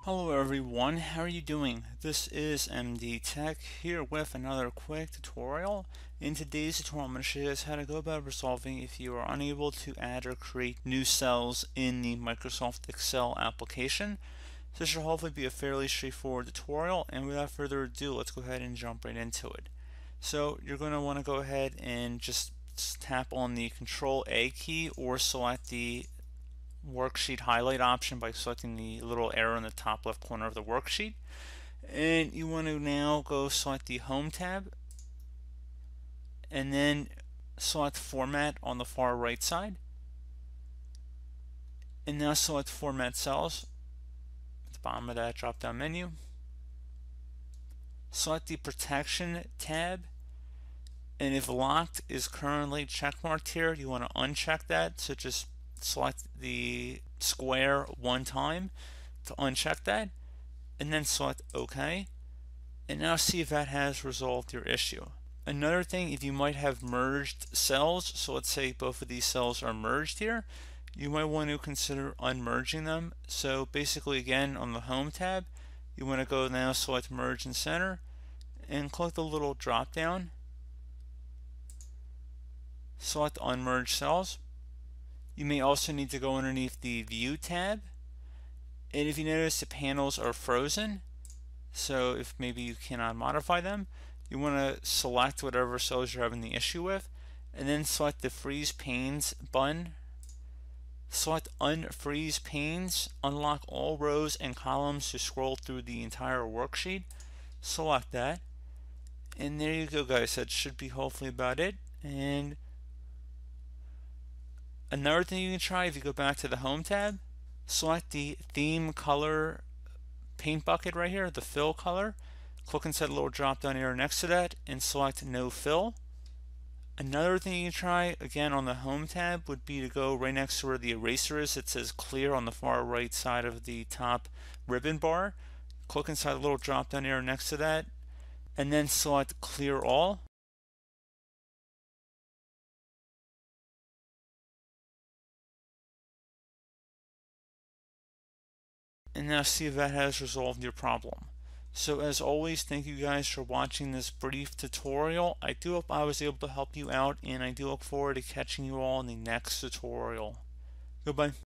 Hello everyone, how are you doing? This is MD Tech here with another quick tutorial. In today's tutorial, I'm going to show you guys how to go about resolving if you are unable to add or create new cells in the Microsoft Excel application. So this should hopefully be a fairly straightforward tutorial, and without further ado, let's go ahead and jump right into it. So you're going to want to go ahead and just tap on the Control A key or select the worksheet highlight option by selecting the little arrow in the top left corner of the worksheet, and you want to now go select the Home tab and then select Format on the far right side, and now select Format Cells at the bottom of that drop down menu. Select the Protection tab, and if Locked is currently checkmarked here, you want to uncheck that, so just select the square one time to uncheck that, and then select OK, and now see if that has resolved your issue. Another thing, if you might have merged cells, so let's say both of these cells are merged here, you might want to consider unmerging them. So basically, again, on the Home tab, you want to go now select Merge and Center and click the little drop down, select Unmerged Cells. You may also need to go underneath the View tab, and if you notice the panels are frozen, so if maybe you cannot modify them, you want to select whatever cells you're having the issue with, and then select the Freeze Panes button. Select Unfreeze Panes, unlock all rows and columns to scroll through the entire worksheet. Select that, and there you go, guys. That should be hopefully about it. And another thing you can try, if you go back to the Home tab, select the Theme Color paint bucket right here, the fill color. Click inside the little drop down arrow next to that and select No Fill. Another thing you can try, again on the Home tab, would be to go right next to where the eraser is. It says Clear on the far right side of the top ribbon bar. Click inside the little drop down arrow next to that and then select Clear All. And now see if that has resolved your problem. So as always, thank you guys for watching this brief tutorial. I do hope I was able to help you out, and I do look forward to catching you all in the next tutorial. Goodbye.